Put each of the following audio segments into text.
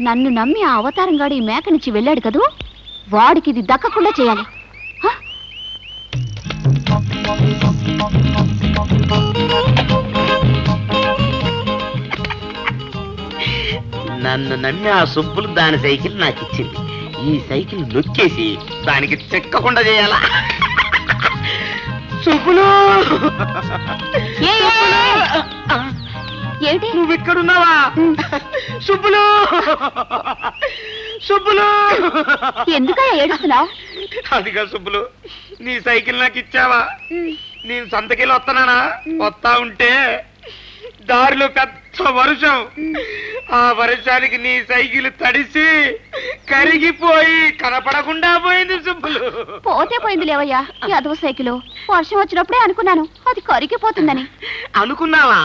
నన్ను నమ్మి ఆ అవతారంగాడు ఈ మేకనిచ్చి వెళ్ళాడు కదూ, వాడికి ఇది దక్కకుండా చేయాలి. నన్ను నమ్మి ఆ సుబ్బులు దాని సైకిల్ నాకు ఇచ్చింది. ఈ సైకిల్ నొక్కేసి దానికి చెక్కకుండా చేయాలా? సుబ్బులు, ఏంటి నువ్వు ఇక్కడున్నావా? సుబ్బులు, సుబ్బులు, ఎందుకయ్యా ఏడుస్తున్నావు? అదిగా సుబ్బులు, నీ సైకిల్ నాకు ఇచ్చావా? నేను సంతకెళ్ళి వస్తానా? వస్తా ఉంటే దారిలో పెద్ద వర్షం. ఆ వర్షానికి నీ సైకిల్ తడిసి కరిగిపోయి కనపడకుండా పోయింది సుబ్బులు. పోతే పోయింది లేవయ్యా, అదో సైకిల్. వర్షం వచ్చినప్పుడే అనుకున్నాను అది కరిగిపోతుందని. అనుకున్నావా?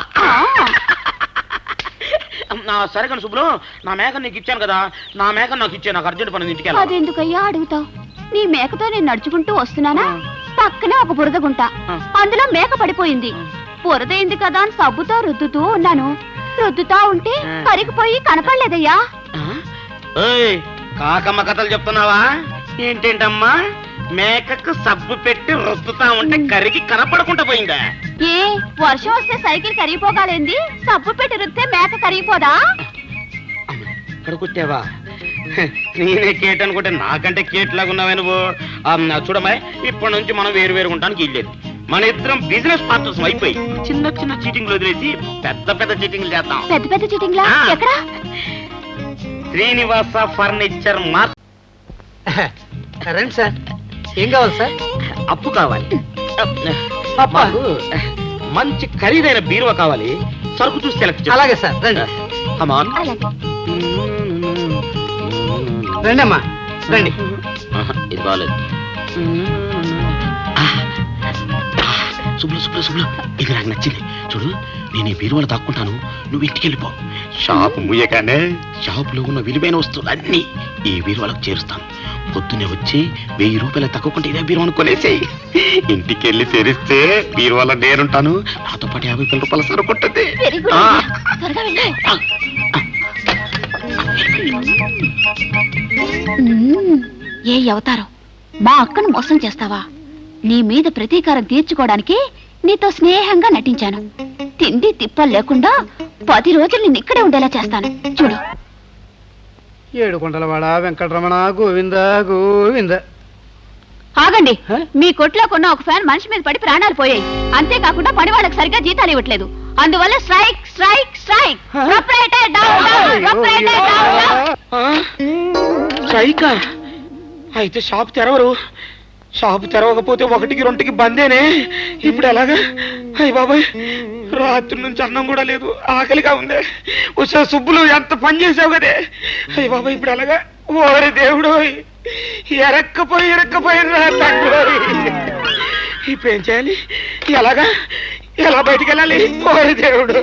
సరే కానీ సుబ్బులు, నా మేక నీకు ఇచ్చాను కదా, నా మేక నాకు ఇచ్చే, నాకు అర్జెంట్ పని ఇంటికి. అదెందుకయ్యా అడుగుతావు? నీ మేకతో నేను నడుచుకుంటూ వస్తున్నానా, పక్కనే ఒక బురద గుంట, అందులో మేక పడిపోయింది. బురదైంది కదా అని సబ్బుతో రుద్దుతూ ఉన్నాను. రుద్దుతా ఉంటే కరిగిపోయి కనపడలేదయ్యా. కాకమ్మ కథలు చెప్తున్నావా ఏంటేంటమ్మా? మేకకు సబ్బు పెట్టి రుద్దుతా ఉంటే కరిగి కనపడకుండా పోయిందా? ఏ వర్షం వస్తే సైకిల్ కరిగిపోగాలేంది, సబ్బు పెట్టి రుద్దితే మేక కరిగిపోదా? ఇక్కడ కుట్టావా? నేనే కేట్ అనుకుంటే నాకంటే కేట్ లాగున్నావే నువ్వు. చూడమ్మాయి, ఇప్పటి నుంచి మనం వేరు వేరు ఉండడానికి ఇల్లేదు. మన ఇద్దరం బిజినెస్ పార్ట్నర్స్ అయిపోయి చిన్న చిన్న చీటింగ్లు వదిలేసి పెద్ద పెద్ద చీటింగ్లు చేద్దాం. పెద్ద పెద్ద చీటింగ్లా? ఎక్కడ? Srinivasa furniture mart. రండి సార్, ఏం కావాలి సార్? అప్పు కావాలి. మాకు మంచి ఖరీదైన బీరువా కావాలి. సరుకు చూసి సెలెక్ట్ చేయాలి. అలాగే సార్, రండి. కమాన్ రండి అమ్మా, రండి. ఇది బాగాలేదు. శుభ్లు శుభ్లు శుభ్లు, ఇది నాకు నచ్చింది. చూడు, నేను ఈ బీరువాలు దాక్కుంటాను, నువ్వు ఇంటికి వెళ్ళిపో. షాపు ముయ్యగానే షాపులో ఉన్న విలువైన వస్తువులు అన్ని ఈ బీరువాలకు చేరుస్తాను. పొద్దున్నే వచ్చి 1000 రూపాయలు తక్కువకుంటే ఇదే బీరువాను కొనేసేయి. ఇంటికి వెళ్ళి తెరిస్తే బీరువాలో నేనుంటాను, నాతో పాటు 50,000 రూపాయల సరుకు ఉంటుంది. ఏ అవతారం, మా అక్కను మోసం చేస్తావా? నీ మీద ప్రతీకారం తీర్చుకోవడానికి నీతో స్నేహంగా నటించాను. తిండి తిప్పలు లేకుండా 10 రోజులు నేను ఇక్కడే ఉండేలా చేస్తాను. చూడు. ఏడుకొండలవాడ వెంకటరమణ గోవింద గోవింద. ఆగండి, మీ కొట్లో కొన్న ఒక ఫ్యాన్ మనిషి మీద పడి ప్రాణాలు పోయాయి. అంతేకాకుండా పని వాళ్ళకి సరిగ్గా జీతాలు ఇవ్వట్లేదు. అందువల్ల స్ట్రైక్ స్ట్రైక్ స్ట్రైక్. స్ట్రైకా? అయితే షాప్ తెరవరు. షాపు తెరవకపోతే 1కి 2కి బందేనే. ఇప్పుడు ఎలాగా? అయ్య బాబాయ్, రాత్రి నుంచి అన్నం కూడా లేదు, ఆకలిగా ఉంది. వచ్చే సుబ్బులు, ఎంత పని చేసావు కదే. అయ్య బాబాయ్, ఇప్పుడు ఎలాగా? ఓరి దేవుడు, ఎరక్కపోయి రా తండ్రి. ఇప్పుడు ఏం చేయాలి? ఎలాగా? ఎలా బయటికి వెళ్ళాలి? ఓరి దేవుడు.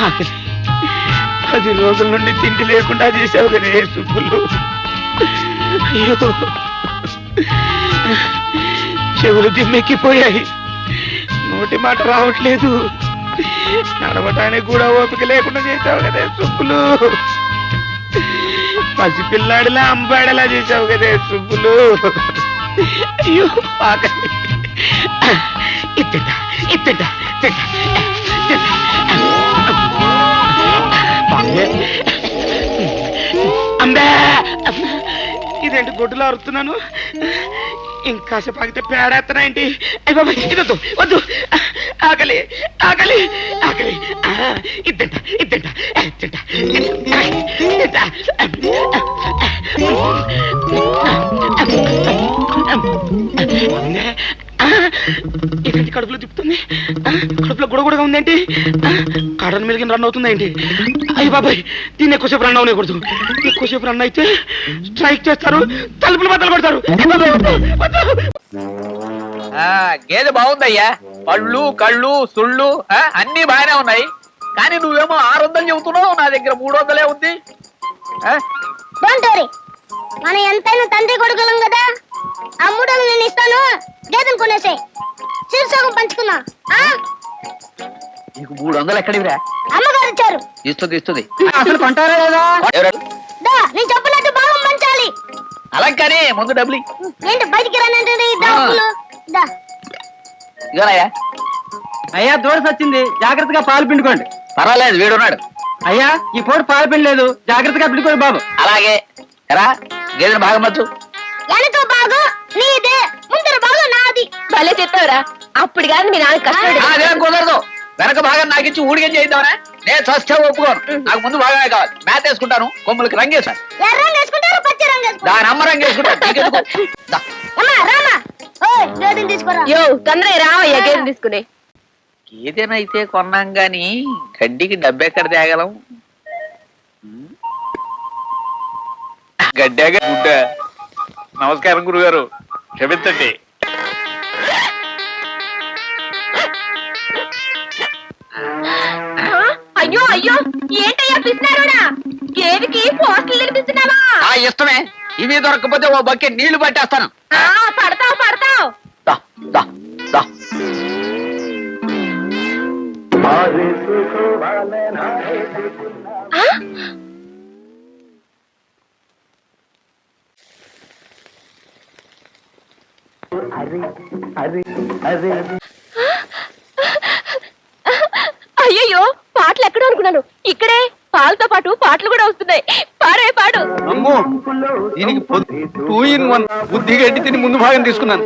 ఆకలి 10 రోజుల నుండి తిండి లేకుండా చేసావు కదే సుబ్బులు. అయ్యో, చెవులు దిమ్మెక్కిపోయాయి, నోటి మాట రావట్లేదు, నడవటానికి కూడా ఓపిక లేకుండా చేసావు కదే సుబ్బులు. పసిపిల్లాడిలా అంబాడేలా చేసావు కదే సుబ్బులు. అయ్యో, ఆకలి. ఇత్తింటా ఇత్తింటా తింటా. అంబే, ఇదేంటి గొడ్డులో అరుతున్నాను? ఇంకాసేపు ఆగితే పేడేస్తున్నా ఏంటి? అయ్య బాబా, ఇదొద్దు, వద్దు. ఆకలి ఆకలి ఆకలి. ఇద్దంట ఇద్దంట తింటా తింటా. ఇదేంటి కడుపులో తిప్పుతుంది? కడుపులో గొడగొడగా ఉందేంటి? కాడను మెలిగిన రన్ అవుతుంది ఏంటి? అయ్య బాబాయ్, దీన్ని ఎక్కువసేపు రన్ అవనేకూడదు. ఎక్కువసేపు రన్ అయితే స్ట్రైక్ చేస్తారు, తలుపులు బద్దలు కొడతారు. గేదె బాగుందయ్యా, పళ్ళు కళ్ళు సుళ్ళు అన్ని బాగానే ఉన్నాయి. కానీ నువ్వేమో 600 చెబుతున్నావు, నా దగ్గర 300 ఉంది. మన ఎంతైనా తండ్రి కొడుకులం కదా, అమ్ముడు నేను ఇస్తాను, గేదెను కొనేసే, శీర్షకం పంచుకున్నా. నీకు 300 ఎక్కడివిరా? అమ్మగారు ఇచ్చారు. ఇస్తుంది అసలు కొంటారా లేదా? ఎవరు? దా నేను చెప్పినట్టు బాగా మంచాలి. అలా కానీ ముందు డబ్బులు ఇయ్యి. ఏంటి బయటికి రానంటే డబ్బులు దా. ఇదిగోనయ్యా. అయ్యా దూరసి వచ్చింది, జాగ్రత్తగా పాలు పిండుకోండి. పర్వాలేదు, వీడున్నాడు. అయ్యా ఈ పూట పాలు పిండలేదు, జాగ్రత్తగా పిండుకోండి బాబు. అలాగే ఎరా, గేదెను బాగా మచ్చు. వెనక బాగు నీదే, ముందర బాగు నాది. భలే చెప్పావురా. అప్పుడు కాదు మీ నాన్న కష్టపడి అదేం కుదరదు. వెనక భాగం నాకు ఇచ్చి ఊడిగం చేద్దామనే. నేను చస్తే ఒప్పుకోను. నాకు ముందు భాగమే కావాలి. మేత వేసుకుంటాను, కొమ్ములకి రంగేశాను. ఎర్ర రంగు వేసుకుంటారు, పచ్చ రంగు వేసుకుంటారు. దాని అమ్మ రంగు వేసుకుంటాను. నీకెందుకు? దా. అమ్మా రామా, ఓయ్ గేదెని తీసుకురా. యో తొందరగా రావయ్యా గేదె తీసుకుని. గేదెనైతే కొన్నాం గాని గడ్డికి డబ్బెక్కడ తేగలం? గడ్డాగా గుడ్డ. నమస్కారం గురుగారు, క్షమించండి. అయ్యో అయ్యో ఏంటయ్యా పిస్తున్నారుడా? గేదెకి పోస్టులు తినిపిస్తున్నావా? ఆ ఇష్టమే. ఇవి దొరకకపోతే ఓ బకెట్ నీళ్లు పట్టేస్తాను. పడతావు పడతావు. దా, దా, దా. అయ్యయ్యో పాటలు ఎక్కడో అనుకున్నాను. ఇక్కడే పాలతో పాటు పాటలు కూడా వస్తున్నాయి. పాడే పాడు. అమ్మో దీనికి 2 in 1 బుద్ధి గడ్డి తిని ముందు భాగం తీసుకున్నాను.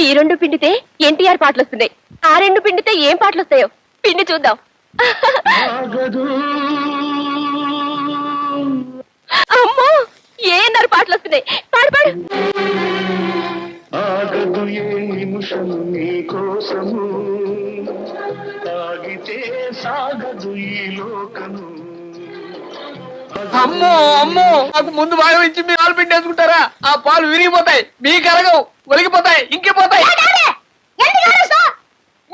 ఈ రెండు పిండితే ఎన్టీఆర్ పాటలు వస్తున్నాయి. ఆ రెండు పిండితే ఏం పాటలు వస్తాయో పిండి చూద్దాం. అమ్మో ఏఎన్ఆర్ పాటలు వస్తున్నాయి. పాడు పాడు. అమ్మో అమ్మో, నాకు ముందు భాగం ఇచ్చి మీ పాలు పిండేసుకుంటారా? ఆ పాలు విరిగిపోతాయి, మీకు అరగవు, ఒలిగిపోతాయి, ఇంకిపోతాయి.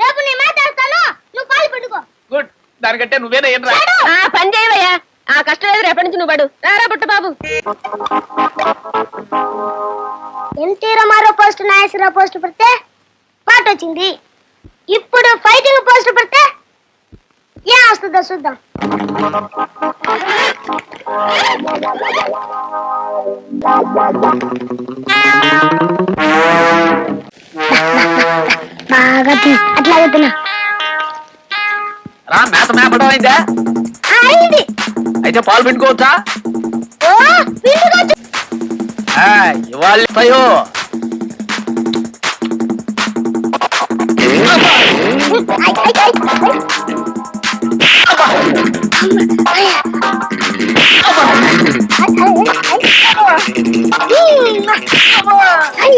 రేపు నీ మాట వేస్తాను, నువ్వు పాలు పెట్టుకో. గుడ్. దానికంటే నువ్వేనా ఏం రా? పని చేయవయ్యా. ఆ కష్టం లేదు, రేపటి నుంచి నువ్వు పడు. రారా పుట్ట బాబు. ఎన్టీ రామారావు పోస్ట్ నాగేశ్వరరావు పోస్ట్ పెడితే పాట వచ్చింది. ఇప్పుడు ఫైటింగ్ పోస్ట్ పెడితే ఏం వస్తుందో చూద్దాం. బాగా అట్లాగే తిన్నా. రా, మేత మేపడం అయిందా? అయింది. అయితే పాలు పిండుకోవచ్చా? ఓ పిండుకోవచ్చు. ఇవాళ ఇస్తాయో. ఐ